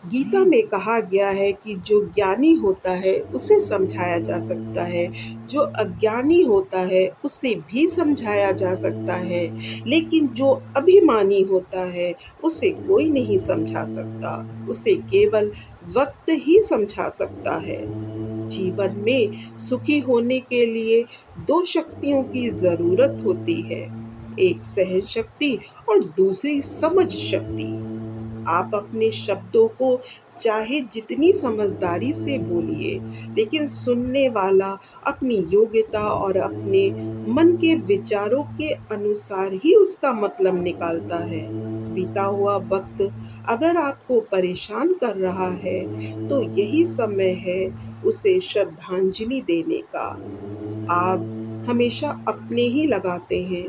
गीता में कहा गया है कि जो ज्ञानी होता है उसे समझाया जा सकता है, जो अज्ञानी होता है उसे भी समझाया जा सकता है, लेकिन जो अभिमानी होता है उसे कोई नहीं समझा सकता, उसे केवल वक्त ही समझा सकता है। जीवन में सुखी होने के लिए दो शक्तियों की जरूरत होती है, एक सहन शक्ति और दूसरी समझ शक्ति। आप अपने शब्दों को चाहे जितनी समझदारी से बोलिए, लेकिन सुनने वाला अपनी योग्यता और अपने मन के विचारों के अनुसार ही उसका मतलब निकालता है। बीता हुआ वक्त अगर आपको परेशान कर रहा है, तो यही समय है उसे श्रद्धांजलि देने का। आग हमेशा अपने ही लगाते हैं,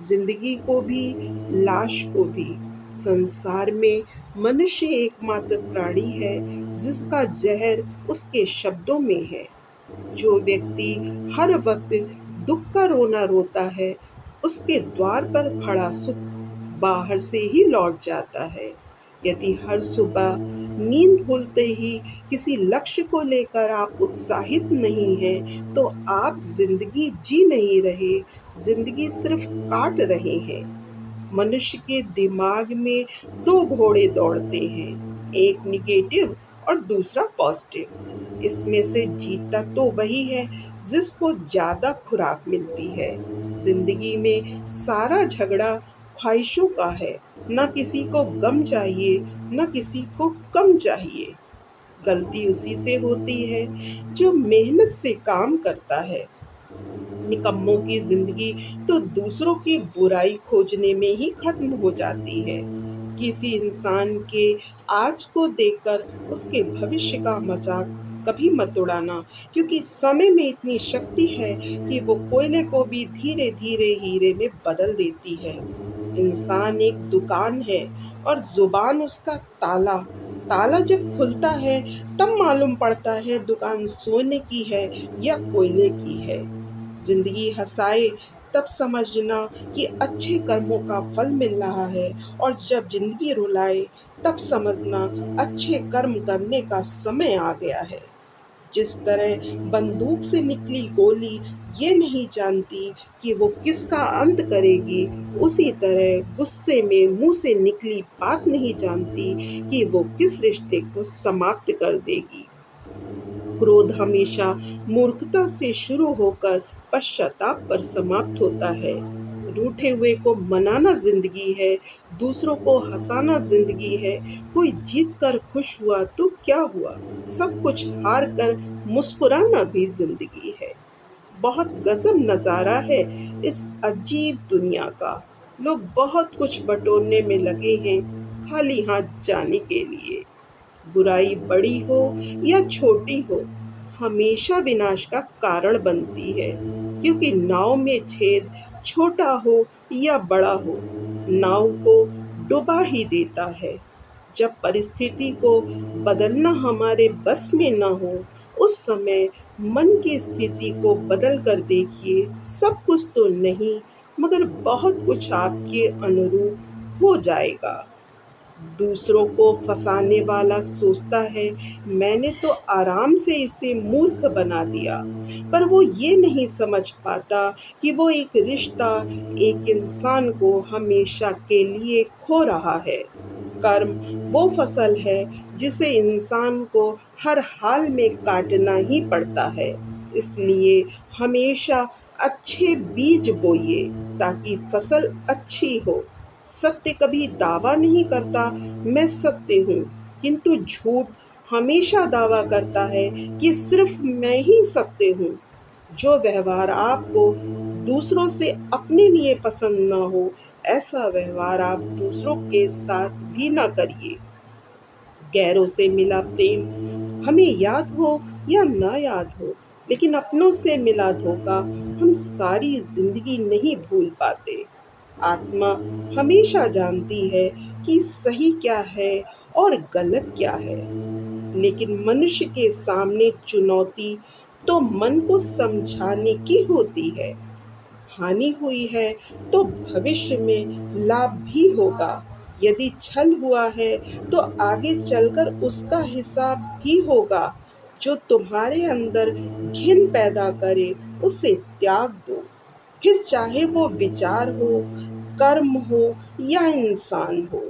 जिंदगी को भी, लाश को भी। संसार में मनुष्य एकमात्र प्राणी है जिसका जहर उसके शब्दों में है। जो व्यक्ति हर वक्त दुख का रोना रोता है, उसके द्वार पर खड़ा सुख बाहर से ही लौट जाता है। यदि हर सुबह नींद खुलते ही किसी लक्ष्य को लेकर आप उत्साहित नहीं हैं, तो आप जिंदगी जी नहीं रहे, जिंदगी सिर्फ काट रहे हैं। मनुष्य के दिमाग में दो घोड़े दौड़ते हैं, एक निगेटिव और दूसरा पॉजिटिव। इसमें से जीतता तो वही है जिसको ज्यादा खुराक मिलती है। जिंदगी में सारा झगड़ा ख्वाहिशों का है, न किसी को गम चाहिए न किसी को कम चाहिए। गलती उसी से होती है जो मेहनत से काम करता है। निकम्मों की जिंदगी तो दूसरों की बुराई खोजने में ही खत्म हो जाती है। किसी इंसान के आज को देखकर उसके भविष्य का मजाक कभी मत उड़ाना, क्योंकि समय में इतनी शक्ति है कि वो कोयले को भी धीरे धीरे हीरे में बदल देती है। इंसान एक दुकान है और जुबान उसका ताला। ताला जब खुलता है तब मालूम पड़ता है दुकान सोने की है या कोयले की है। जिंदगी हंसाए तब समझना कि अच्छे कर्मों का फल मिल रहा है, और जब जिंदगी रुलाए तब समझना अच्छे कर्म करने का समय आ गया है। जिस तरह बंदूक से निकली गोली ये नहीं जानती कि वो किसका अंत करेगी, उसी तरह गुस्से में मुंह से निकली बात नहीं जानती कि वो किस रिश्ते को समाप्त कर देगी। क्रोध हमेशा मूर्खता से शुरू होकर पश्चाताप पर समाप्त होता है। रूठे हुए को मनाना जिंदगी है, दूसरों को हंसाना जिंदगी है। कोई जीत कर खुश हुआ तो क्या हुआ, सब कुछ हार कर मुस्कुराना भी जिंदगी है। बहुत गजब नज़ारा है इस अजीब दुनिया का। लोग बहुत कुछ बटोरने में लगे हैं खाली हाथ जाने के लिए। बुराई बड़ी हो या छोटी हो, हमेशा विनाश का कारण बनती है, क्योंकि नाव में छेद छोटा हो या बड़ा हो, नाव को डुबा ही देता है। जब परिस्थिति को बदलना हमारे बस में न हो, उस समय मन की स्थिति को बदल कर देखिए। सब कुछ तो नहीं, मगर बहुत कुछ आपके अनुरूप हो जाएगा। दूसरों को फंसाने वाला सोचता है मैंने तो आराम से इसे मूर्ख बना दिया, पर वो ये नहीं समझ पाता कि वो एक रिश्ता, एक इंसान को हमेशा के लिए खो रहा है। कर्म वो फसल है जिसे इंसान को हर हाल में काटना ही पड़ता है। इसलिए हमेशा अच्छे बीज बोइए ताकि फसल अच्छी हो। सत्य कभी दावा नहीं करता मैं सत्य हूँ, किंतु झूठ हमेशा दावा करता है कि सिर्फ मैं ही सत्य हूँ। जो व्यवहार आपको दूसरों से अपने लिए पसंद ना हो, ऐसा व्यवहार आप दूसरों के साथ भी ना करिए। गैरों से मिला प्रेम हमें याद हो या ना याद हो, लेकिन अपनों से मिला धोखा हम सारी जिंदगी नहीं भूल पाते। आत्मा हमेशा जानती है कि सही क्या है और गलत क्या है, लेकिन मनुष्य के सामने चुनौती तो मन को समझाने की होती है। हानि हुई है तो भविष्य में लाभ भी होगा, यदि छल हुआ है तो आगे चलकर उसका हिसाब भी होगा। जो तुम्हारे अंदर घिन पैदा करे उसे त्याग दो, फिर चाहे वो विचार हो, कर्म हो या इंसान हो।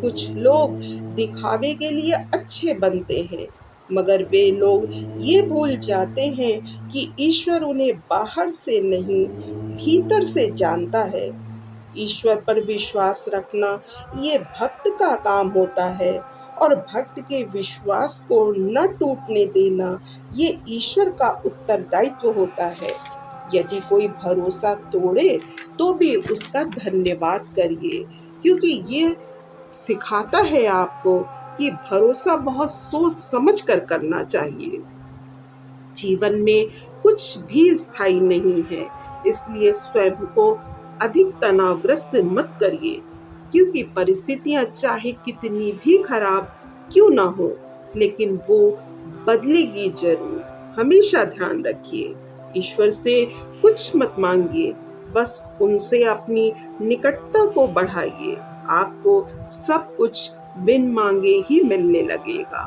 कुछ लोग दिखावे के लिए अच्छे बनते हैं, मगर वे लोग ये भूल जाते हैं कि ईश्वर उन्हें बाहर से नहीं, भीतर से जानता है। ईश्वर पर विश्वास रखना ये भक्त का काम होता है, और भक्त के विश्वास को न टूटने देना ये ईश्वर का उत्तरदायित्व होता है। यदि कोई भरोसा तोड़े तो भी उसका धन्यवाद करिए, क्योंकि ये सिखाता है आपको कि भरोसा बहुत सोच समझ कर करना चाहिए। जीवन में कुछ भी स्थायी नहीं है, इसलिए स्वयं को अधिक तनावग्रस्त मत करिए, क्योंकि परिस्थितियां चाहे कितनी भी खराब क्यों ना हो, लेकिन वो बदलेगी जरूर। हमेशा ध्यान रखिए, ईश्वर से कुछ मत मांगिए, बस उनसे अपनी निकटता को बढ़ाइए। आपको सब कुछ बिन मांगे ही मिलने लगेगा।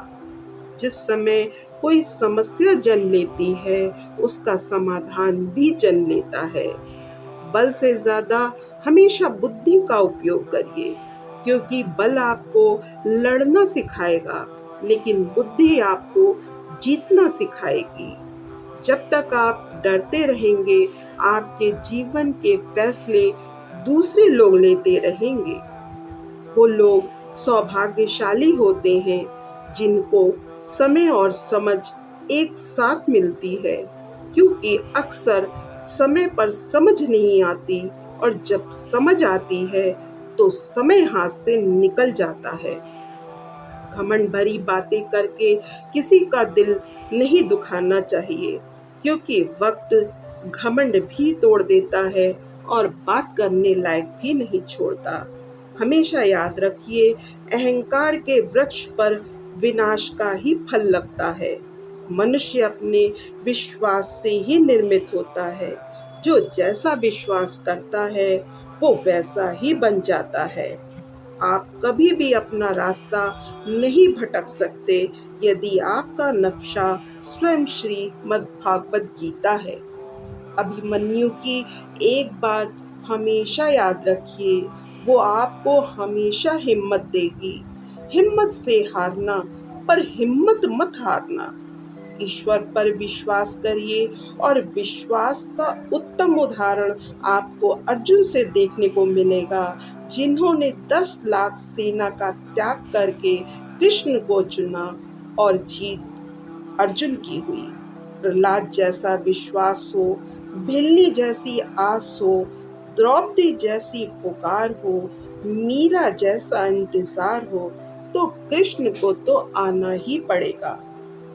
जिस समय कोई समस्या जन लेती है, उसका समाधान भी जन लेता है। बल से ज्यादा हमेशा बुद्धि का उपयोग करिए, क्योंकि बल आपको लड़ना सिखाएगा, लेकिन बुद्धि आपको जीतना सिखाएगी। जब तक आप डरते रहेंगे, आपके जीवन के फैसले दूसरे लोग लेते रहेंगे। वो लोग सौभाग्यशाली होते हैं जिनको समय और समझ एक साथ मिलती है, क्योंकि अक्सर समय पर समझ नहीं आती, और जब समझ आती है तो समय हाथ से निकल जाता है। घमंड भरी बातें करके किसी का दिल नहीं दुखाना चाहिए, क्योंकि वक्त घमंड भी तोड़ देता है और बात करने लायक भी नहीं छोड़ता। हमेशा याद रखिए, अहंकार के वृक्ष पर विनाश का ही फल लगता है। मनुष्य अपने विश्वास से ही निर्मित होता है। जो जैसा विश्वास करता है वो वैसा ही बन जाता है। आप कभी भी अपना रास्ता नहीं भटक सकते यदि आपका नक्शा स्वयं श्रीमद् भागवत गीता है। अभिमन्यु की एक बात हमेशा याद रखिए, वो आपको हमेशा हिम्मत देगी। हिम्मत से हारना, पर हिम्मत मत हारना। ईश्वर पर विश्वास करिए, और विश्वास का उत्तम उदाहरण आपको अर्जुन से देखने को मिलेगा, जिन्होंने 10 लाख सेना का त्याग करके कृष्ण को चुना और जीत अर्जुन की हुई। प्रहलाद जैसा विश्वास हो, भिल्ली जैसी आस हो, द्रौपदी जैसी पुकार हो, मीरा जैसा इंतजार हो, तो कृष्ण को तो आना ही पड़ेगा।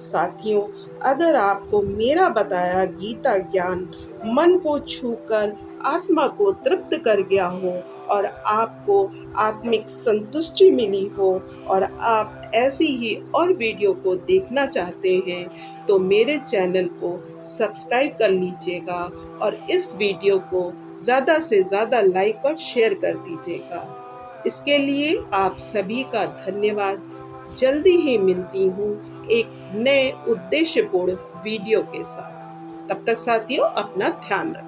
साथियों, अगर आपको मेरा बताया गीता ज्ञान मन को छूकर आत्मा को तृप्त कर गया हो, और आपको आत्मिक संतुष्टि मिली हो, और आप ऐसी ही और वीडियो को देखना चाहते हैं, तो मेरे चैनल को सब्सक्राइब कर लीजिएगा, और इस वीडियो को ज़्यादा से ज़्यादा लाइक और शेयर कर दीजिएगा। इसके लिए आप सभी का धन्यवाद। जल्दी ही मिलती हूँ एक नए उद्देश्यपूर्ण वीडियो के साथ। तब तक साथियों, अपना ध्यान रखें।